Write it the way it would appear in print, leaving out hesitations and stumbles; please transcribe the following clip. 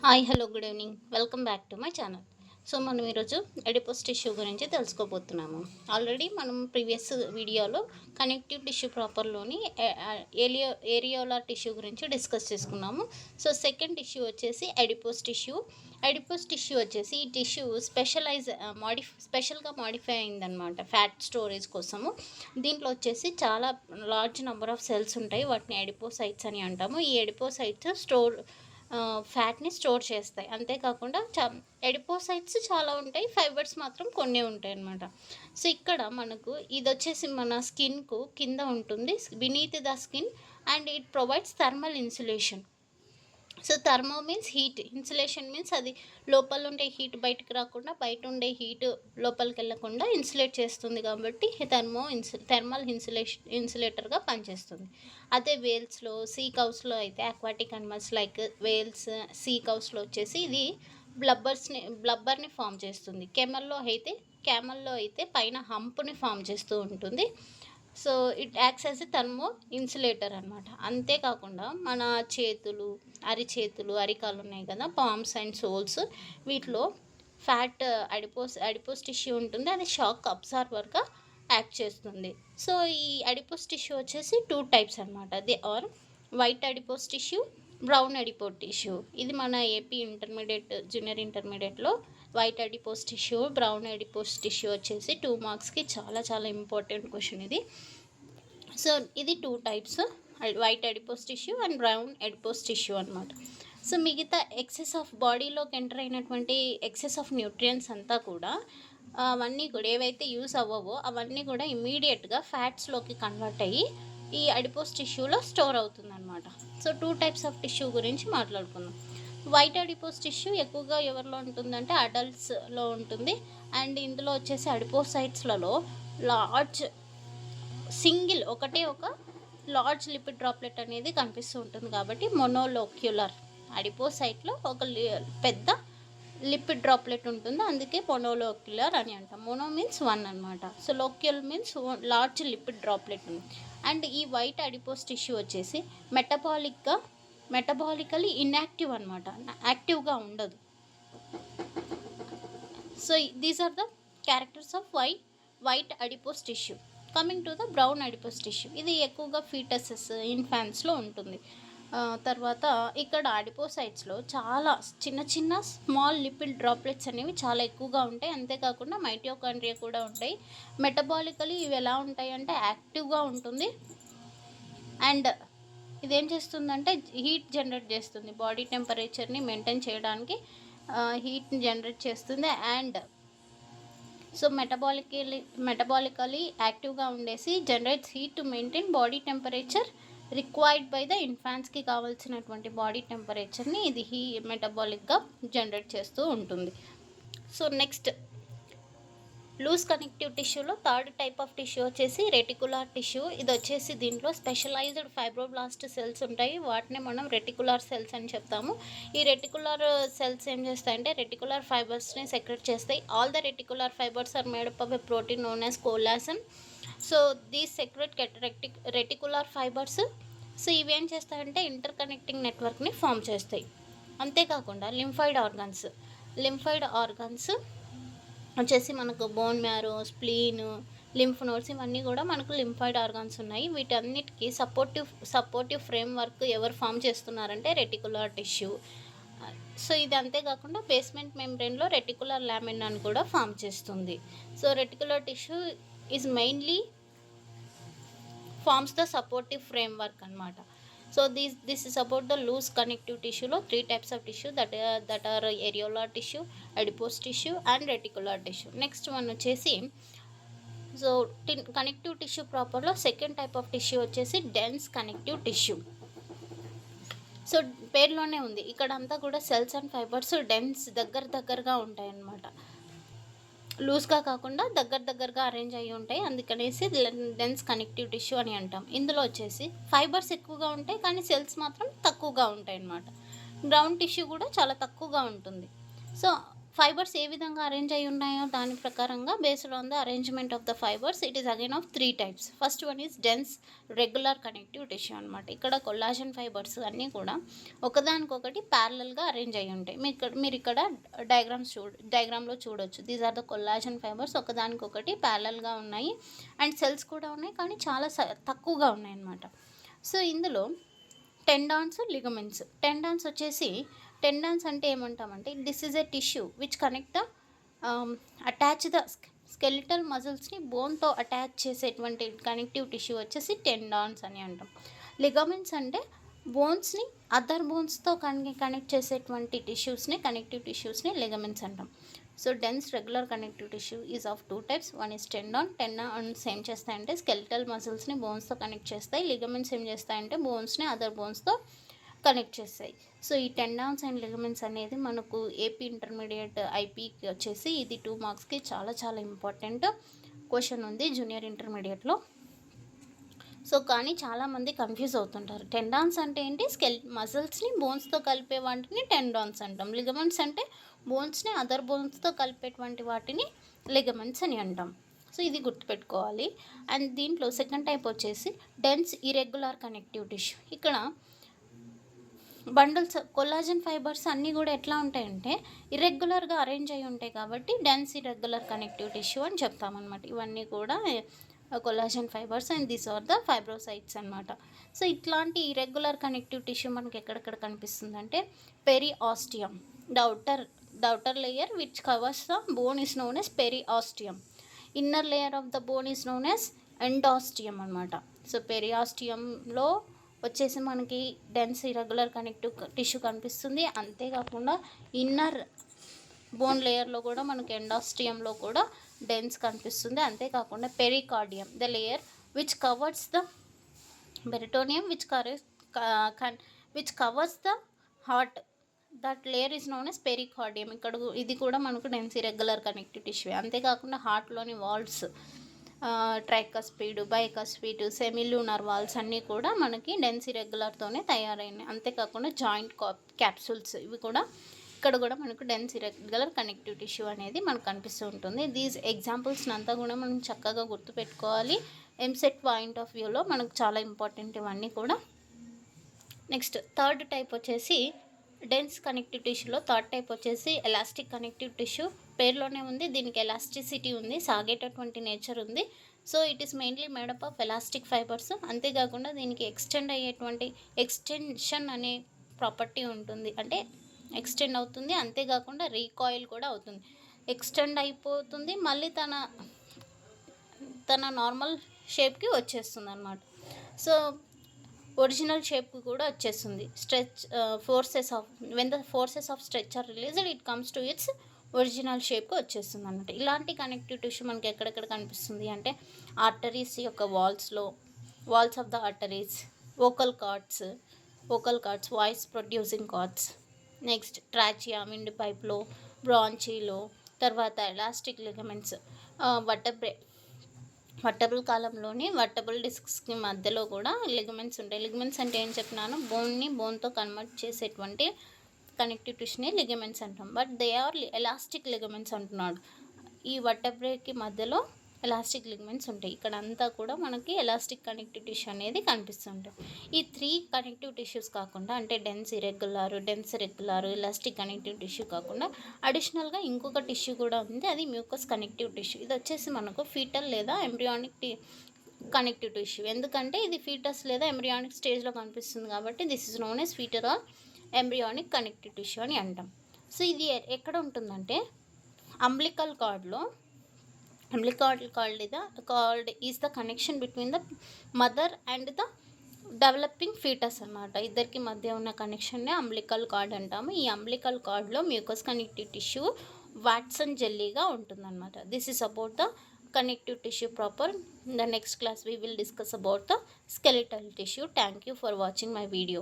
Hi hello good evening welcome back to my channel. So మనం ఈరోజు adipose tissue గురించి తెలుసుకోబోతున్నాము. Already మనం previous వీడియోలో కనెక్టివ్ టిష్యూ ప్రాపర్లోని ఏరియోలార్ టిష్యూ గురించి డిస్కస్ చేసుకున్నాము. సో సెకండ్ టిష్యూ వచ్చేసి ఎడిపోస్ టిష్యూ. ఎడిపోస్ టిష్యూ వచ్చేసి ఈ టిష్యూ స్పెషల్గా మాడిఫై అయిందనమాట ఫ్యాట్ స్టోరేజ్ కోసము. దీంట్లో వచ్చేసి చాలా లార్జ్ నెంబర్ ఆఫ్ సెల్స్ ఉంటాయి, వాటిని ఎడిపోసైట్స్ అని అంటాము. ఈ ఎడిపోసైట్స్ ఫ్యాట్ని స్టోర్ చేస్తాయి. అంతేకాకుండా ఎడిపోసైట్స్ చాలా ఉంటాయి, ఫైబర్స్ మాత్రం కొన్ని ఉంటాయి అన్నమాట. సో ఇక్కడ మనకు ఇది వచ్చేసి మన స్కిన్కు కింద ఉంటుంది, beneath the skin, and it provides thermal insulation. So thermo means heat, insulation means అది లోపల ఉండే హీట్ బయటకు రాకుండా, బయట ఉండే హీట్ లోపలికి వెళ్ళకుండా ఇన్సులేట్ చేస్తుంది కాబట్టి థర్మల్ ఇన్సులేటర్గా పనిచేస్తుంది. అదే వేల్స్లో, సీ కౌస్లో అయితే aquatic animals like whales, sea కౌస్లో వచ్చేసి ఇది బ్లబ్బర్ని ఫామ్ చేస్తుంది. క్యామల్లో అయితే పైన హంప్ని ఫామ్ చేస్తూ ఉంటుంది. So it acts as a thermo insulator అనమాట. అంతేకాకుండా మన అరికాలు ఉన్నాయి కదా, పామ్స్ అండ్ సోల్స్, వీటిలో ఫ్యాట్ అడిపోస్ టిష్యూ ఉంటుంది, అది షాక్ అబ్జార్వర్గా యాక్ట్ చేస్తుంది. సో ఈ అడిపోస్ టిష్యూ వచ్చేసి 2 టైప్స్ అనమాట. They are white adipose tissue, brown adipose tissue. ఇది మన ఏపీ జూనియర్ ఇంటర్మీడియట్లో white adipose tissue, brown adipose tissue వచ్చేసి 2 మార్క్స్కి చాలా చాలా ఇంపార్టెంట్ క్వశ్చన్ ఇది. సో ఇది 2 types, white adipose tissue and brown adipose tissue అనమాట. సో మిగతా ఎక్సెస్ ఆఫ్ బాడీలోకి ఎంటర్ అయినటువంటి ఎక్సెస్ ఆఫ్ న్యూట్రియంట్స్ అంతా కూడా అవన్నీ కూడా ఏవైతే యూస్ అవ్వవో అవన్నీ కూడా ఇమీడియట్గా ఫ్యాట్స్లోకి కన్వర్ట్ అయ్యి ఈ అడిపోస్ టిష్యూలో స్టోర్ అవుతుందన్నమాట. సో 2 టైప్స్ ఆఫ్ టిష్యూ గురించి మాట్లాడుకుందాం. వైట్ అడిపోస్ టిష్యూ ఎక్కువగా ఎవరిలో ఉంటుందంటే అడల్ట్స్లో ఉంటుంది. అండ్ ఇందులో వచ్చేసి అడిపోసైట్స్లలో లార్జ్ ఒక లార్జ్ లిపిడ్ డ్రాప్లెట్ అనేది కనిపిస్తూ ఉంటుంది కాబట్టి మొనోలోక్యులర్ అడిపోసైట్లో ఒక పెద్ద లిపిడ్ డ్రాప్లెట్ ఉంటుంది, అందుకే మొనోలోక్యులర్ అని అంటాం. మోనో మీన్స్ 1 అనమాట. So locule means large lipid droplet ఉంది. అండ్ ఈ వైట్ అడిపోస్ టిష్యూ వచ్చేసి మెటబాలికలీ ఇన్యాక్టివ్ అనమాట, యాక్టివ్గా ఉండదు. So these are the characters of white adipose tissue. Coming to the brown adipose tissue, ఇది ఎక్కువగా ఫీటసెస్, ఇన్ఫాంట్స్లో ఉంటుంది. తర్వాత ఇక్కడ అడిపోసైట్స్లో చాలా చిన్న స్మాల్ లిపిడ్ డ్రాప్లెట్స్ అనేవి చాలా ఎక్కువగా ఉంటాయి. అంతేకాకుండా మైటోకాండ్రియా కూడా ఉంటాయి. మెటబాలికలీ ఇవి ఎలా ఉంటాయి అంటే యాక్టివ్గా ఉంటుంది. అండ్ ఇదేం చేస్తుందంటే హీట్ జనరేట్ చేస్తుంది, బాడీ టెంపరేచర్ని మెయింటైన్ చేయడానికి హీట్ని జనరేట్ చేస్తుంది. అండ్ సో మెటబాలికలీ యాక్టివ్గా ఉండేసి generates heat to maintain body temperature required by the ఇన్ఫాంట్స్కి కావాల్సినటువంటి బాడీ టెంపరేచర్ని ఇది మెటబాలిక్గా జనరేట్ చేస్తూ ఉంటుంది. సో నెక్స్ట్ లూజ్ కనెక్టివ్ టిష్యూలో 3rd టైప్ ఆఫ్ టిష్యూ వచ్చేసి రెటికులార్ టిష్యూ. ఇది వచ్చేసి దీంట్లో స్పెషలైజ్డ్ ఫైబ్రోబ్లాస్ట్ సెల్స్ ఉంటాయి, వాటిని మనం రెటికులార్ సెల్స్ అని చెప్తాము. ఈ రెటికులార్ సెల్స్ ఏం చేస్తాయంటే రెటికులార్ ఫైబర్స్ని సెక్రెట్ చేస్తాయి. All the reticular fibres are made up of a protein known as collagen. So these secrete reticular fibres. So ఇవి ఏం చేస్తాయంటే ఇంటర్ కనెక్టింగ్ నెట్వర్క్ని ఫామ్ చేస్తాయి. అంతేకాకుండా లింఫాయిడ్ ఆర్గన్స్ వచ్చేసి మనకు bone marrow, spleen, lymph nodes, ఇవన్నీ కూడా మనకు లింఫాయిడ్ ఆర్గాన్స్ ఉన్నాయి. వీటన్నిటికీ సపోర్టివ్ ఫ్రేమ్ వర్క్ ఎవరు ఫామ్ చేస్తున్నారంటే రెటికులార్ టిష్యూ. సో ఇది అంతేకాకుండా బేస్మెంట్ మెంబ్రెయిన్లో రెటికులర్ లామినాను కూడా ఫామ్ చేస్తుంది. So reticular tissue is mainly forms the supportive framework అనమాట. So this is about the loose connective tissue లో 3 types of tissue that are areolar tissue, adipose tissue and reticular tissue. Next one వచ్చేసి so connective tissue ప్రాపర్లో second type of tissue వచ్చేసి dense connective tissue. So పేరులోనే ఉంది, ఇక్కడ అంతా కూడా cells and fibres dense దగ్గరగా ఉంటాయి అన్నమాట. లూజ్గా కాకుండా దగ్గరగా అరేంజ్ అయ్యి ఉంటాయి, అందుకనేసి డెన్స్ కనెక్టివ్ టిష్యూ అని అంటాం. ఇందులో వచ్చేసి ఫైబర్స్ ఎక్కువగా ఉంటాయి కానీ సెల్స్ మాత్రం తక్కువగా ఉంటాయి అన్నమాట. గ్రౌండ్ టిష్యూ కూడా చాలా తక్కువగా ఉంటుంది. సో ఫైబర్స్ ఏ విధంగా అరేంజ్ అయి ఉన్నాయో దాని ప్రకారంగా based on the arrangement of the fibres it is again of 3 types. First one is dense regular connective tissue అనమాట. ఇక్కడ కొల్లాజన్ ఫైబర్స్ అన్నీ కూడా ఒకదానికొకటి ప్యారలల్గా అరేంజ్ అయి ఉంటాయి. మీరు ఇక్కడ డయాగ్రామ్లో చూడొచ్చు. These are the collagen fibers ఒకదానికొకటి ప్యారలల్గా ఉన్నాయి అండ్ సెల్స్ కూడా ఉన్నాయి, కానీ చాలా తక్కువగా ఉన్నాయి అన్నమాట. సో ఇందులో టెండాన్స్, లిగమెంట్స్. టెండాన్స్ అంటే ఏమంటామంటే this is a tissue which connect the attach the skeletal మజిల్స్ని బోన్తో అటాచ్ చేసేటువంటి కనెక్టివ్ టిష్యూ వచ్చేసి టెండాన్స్ అని అంటాం. లిగమెంట్స్ అంటే బోన్స్ని అదర్ బోన్స్తో కనెక్ట్ చేసేటువంటి కనెక్టివ్ టిష్యూస్ని లిగమెంట్స్ అంటాం. So dense regular connective tissue is of 2 types. One is tendons ఏం చేస్తాయంటే స్కెలిటల్ మజిల్స్ని బోన్స్తో కనెక్ట్ చేస్తాయి. లిగమెంట్స్ ఏం చేస్తాయంటే బోన్స్ని అదర్ బోన్స్తో కనెక్ట్ చేస్తాయి. సో ఈ టెండాన్స్ అండ్ లిగమెంట్స్ అనేది మనకు ఏపీ ఇంటర్మీడియట్ ఐపీకి వచ్చేసి ఇది 2 మార్క్స్కి చాలా చాలా ఇంపార్టెంట్ క్వశ్చన్ ఉంది జూనియర్ ఇంటర్మీడియట్లో. సో కానీ చాలామంది కన్ఫ్యూజ్ అవుతుంటారు. టెండాన్స్ అంటే ఏంటి? మజిల్స్ని బోన్స్తో కలిపే వాటిని టెండాన్స్ అంటాం. లిగమెంట్స్ అంటే బోన్స్ని అదర్ బోన్స్తో కలిపేటువంటి వాటిని లిగమెంట్స్ అని అంటాం. సో ఇది గుర్తుపెట్టుకోవాలి. అండ్ దీంట్లో సెకండ్ టైప్ వచ్చేసి డెన్స్ ఇర్రెగ్యులర్ కనెక్టివ్ టిష్యూ. ఇక్కడ బండిల్స్ కొల్లాజన్ ఫైబర్స్ అన్నీ కూడా ఎట్లా ఉంటాయంటే ఇర్రెగ్యులర్గా అరేంజ్ అయి ఉంటాయి కాబట్టి డెన్స్ ఇర్రెగ్యులర్ కనెక్టివ్ టిష్యూ అని చెప్తామన్నమాట. ఇవన్నీ కూడా collagen fibres and these are the fibrocytes అనమాట. సో ఇట్లాంటి ఇర్రెగ్యులర్ కనెక్టివ్ టిష్యూ మనకి ఎక్కడెక్కడ కనిపిస్తుందంటే periosteum, the outer layer which covers the bone is known as periosteum. Inner layer of the bone is known as endosteum అనమాట. So పెరిఆస్టియంలో వచ్చేసి మనకి dense irregular connective tissue కనిపిస్తుంది. అంతేకాకుండా ఇన్నర్ బోన్ లేయర్లో కూడా మనకి ఎండాస్టియంలో కూడా డెన్స్ కనిపిస్తుంది. అంతేకాకుండా pericardium, the layer which covers the peritoneum which covers the heart, that layer is known as pericardium. ఇది కూడా మనకు డెన్స్ ఇర్రెగ్యులర్ కనెక్టివ్ టిష్యూ. అంతేకాకుండా హార్ట్లోని వాల్స్, ట్రైకస్పీడ్, బైకస్పీడ్, సెమిలూనర్ వాల్స్ అన్నీ కూడా మనకి డెన్స్ ఇర్రెగ్యులర్తోనే తయారైనాయి. అంతేకాకుండా జాయింట్ క్యాప్సూల్స్ ఇవి కూడా ఇక్కడ కూడా మనకు డెన్స్ ఇర్రెగ్యులర్ కనెక్టివ్ టిష్యూ అనేది మనకు కనిపిస్తూ ఉంటుంది. దీస్ ఎగ్జాంపుల్స్ని అంతా కూడా మనం చక్కగా గుర్తుపెట్టుకోవాలి. ఎంసెట్ పాయింట్ ఆఫ్ వ్యూలో మనకు చాలా ఇంపార్టెంట్ ఇవన్నీ కూడా. నెక్స్ట్ థర్డ్ టైప్ వచ్చేసి డెన్స్ కనెక్టివ్ టిష్యూలో థర్డ్ టైప్ వచ్చేసి ఎలాస్టిక్ కనెక్టివ్ టిష్యూ. పేరులోనే ఉంది, దీనికి ఎలాస్టిసిటీ ఉంది, సాగేటటువంటి నేచర్ ఉంది. So it is mainly made up of elastic fibres. అంతేకాకుండా దీనికి ఎక్స్టెన్షన్ అనే ప్రాపర్టీ ఉంటుంది, అంటే ఎక్స్టెండ్ అవుతుంది. అంతేకాకుండా రీకాయిల్ కూడా అవుతుంది. ఎక్స్టెండ్ అయిపోతుంది, మళ్ళీ తన నార్మల్ షేప్కి వచ్చేస్తుంది అన్నమాట. సో ఒరిజినల్ షేప్కి కూడా వచ్చేస్తుంది. When the forces of stretch are released it comes to its original షేప్కి వచ్చేస్తుంది అన్నమాట. ఇలాంటి కనెక్టివ్ టిష్యూ మనకి ఎక్కడెక్కడ కనిపిస్తుంది అంటే ఆర్టరీస్ యొక్క walls of the arteries, vocal cords, voice producing cords, next trachea, wind పైప్లో, బ్రాంచీలో, తర్వాత ఎలాస్టిక్ లిగమెంట్స్, వర్టబుల్ కాలంలోని వర్టబుల్ డిస్క్స్కి మధ్యలో కూడా లిగమెంట్స్ ఉంటాయి. లిగమెంట్స్ అంటే ఏం చెప్పినాను? బోన్తో కన్వర్ట్ చేసేటువంటి కనెక్టివ్ టిష్యూని లిగమెంట్స్ అంటాం. But they are elastic ligaments అంటున్నాడు. ఈ వర్టబ్రేకి మధ్యలో ఎలాస్టిక్ లిగమెంట్స్ ఉంటాయి. ఇక్కడ అంతా కూడా మనకి ఎలాస్టిక్ కనెక్టివ్ టిష్యూ అనేది కనిపిస్తుంటుంది. ఈ 3 కనెక్టివ్ టిష్యూస్ కాకుండా, అంటే dense regular, elastic connective tissue కాకుండా అడిషనల్గా ఇంకొక టిష్యూ కూడా ఉంది, అది మ్యూకస్ కనెక్టివ్ టిష్యూ. ఇది వచ్చేసి మనకు ఫీటల్ లేదా ఎంబ్రియానిక్ కనెక్టివ్ టిష్యూ. ఎందుకంటే ఇది ఫీటస్ లేదా ఎంబ్రియానిక్ స్టేజ్లో కనిపిస్తుంది కాబట్టి this is known as foetal or embryonic connective tissue అని అంటాం. సో ఇది ఎక్కడ ఉంటుందంటే అంబ్లికల్ కార్డ్లో. Umbilical cord is the connection between the mother and the developing foetus అనమాట. ఇద్దరికి మధ్య ఉన్న కనెక్షన్నే అంబ్లికల్ కార్డ్ అంటాము. ఈ అంబ్లికల్ కార్డ్లో మ్యూకస్ కనెక్టివ్ టిష్యూ వాట్సన్ జెల్లీగా ఉంటుందన్నమాట. This is about the connective tissue proper. In the next class we will discuss about the skeletal tissue. Thank you for watching my video.